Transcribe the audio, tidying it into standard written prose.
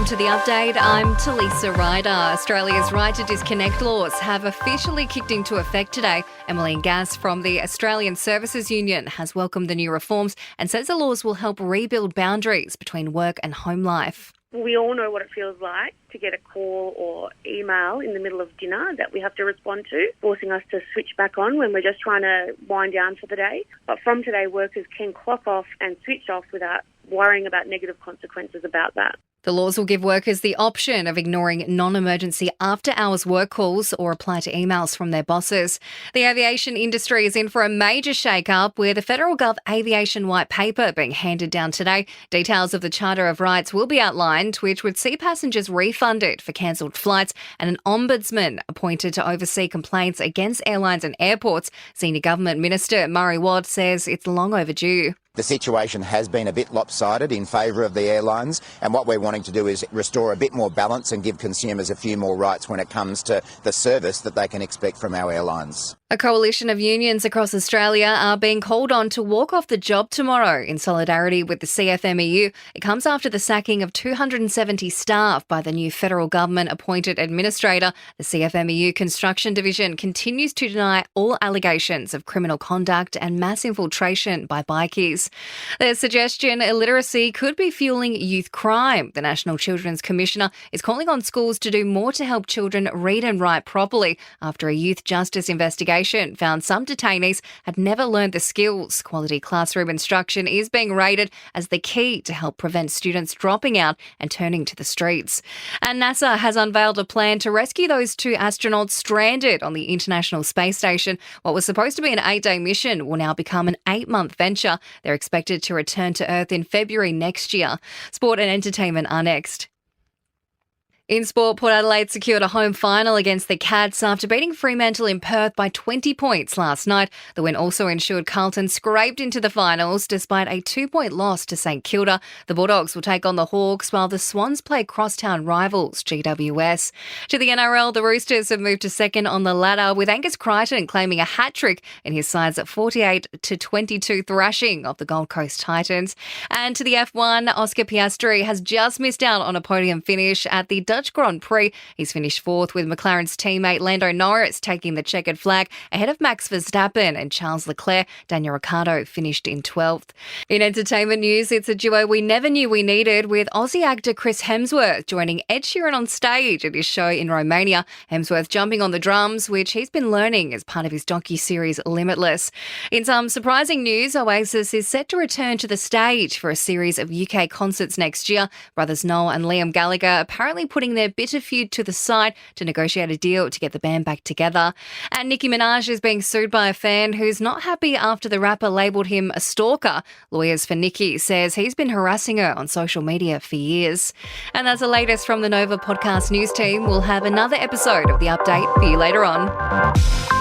to the update. I'm Talisa Ryder. Australia's right to disconnect laws have officially kicked into effect today. Emmeline Gass from the Australian Services Union has welcomed the new reforms and says the laws will help rebuild boundaries between work and home life. We all know what it feels like to get a call or email in the middle of dinner that we have to respond to, forcing us to switch back on when we're just trying to wind down for the day. But from today, workers can clock off and switch off without worrying about negative consequences about that. The laws will give workers the option of ignoring non-emergency after-hours work calls or reply to emails from their bosses. The aviation industry is in for a major shake-up with the federal gov Aviation White Paper being handed down today. Details of the Charter of Rights will be outlined, which would see passengers refunded for cancelled flights and an ombudsman appointed to oversee complaints against airlines and airports. Senior Government Minister Murray Watt says it's long overdue. The situation has been a bit lopsided in favour of the airlines, and what we're wanting to do is restore a bit more balance and give consumers a few more rights when it comes to the service that they can expect from our airlines. A coalition of unions across Australia are being called on to walk off the job tomorrow in solidarity with the CFMEU. It comes after the sacking of 270 staff by the new federal government-appointed administrator. The CFMEU Construction Division continues to deny all allegations of criminal conduct and mass infiltration by bikies. There's suggestion illiteracy could be fueling youth crime. The National Children's Commissioner is calling on schools to do more to help children read and write properly after a youth justice investigation found some detainees had never learned the skills. Quality classroom instruction is being rated as the key to help prevent students dropping out and turning to the streets. And NASA has unveiled a plan to rescue those two astronauts stranded on the International Space Station. What was supposed to be an 8-day mission will now become an 8-month venture. They're expected to return to Earth in February next year. Sport and entertainment are next. In sport, Port Adelaide secured a home final against the Cats after beating Fremantle in Perth by 20 points last night. The win also ensured Carlton scraped into the finals despite a 2-point loss to St Kilda. The Bulldogs will take on the Hawks while the Swans play crosstown rivals GWS. To the NRL, the Roosters have moved to second on the ladder with Angus Crichton claiming a hat-trick in his side's 48-22 thrashing of the Gold Coast Titans. And to the F1, Oscar Piastri has just missed out on a podium finish at the Dutch Grand Prix. He's finished fourth with McLaren's teammate Lando Norris taking the checkered flag ahead of Max Verstappen and Charles Leclerc. Daniel Ricciardo finished in 12th. In entertainment news, it's a duo we never knew we needed, with Aussie actor Chris Hemsworth joining Ed Sheeran on stage at his show in Romania. Hemsworth jumping on the drums, which he's been learning as part of his docu-series Limitless. In some surprising news, Oasis is set to return to the stage for a series of UK concerts next year. Brothers Noel and Liam Gallagher apparently putting their bitter feud to the side to negotiate a deal to get the band back together. And Nicki Minaj is being sued by a fan who's not happy after the rapper labelled him a stalker. Lawyers for Nicki says he's been harassing her on social media for years. And that's the latest from the Nova Podcast News team. We'll have another episode of The Update for you later on.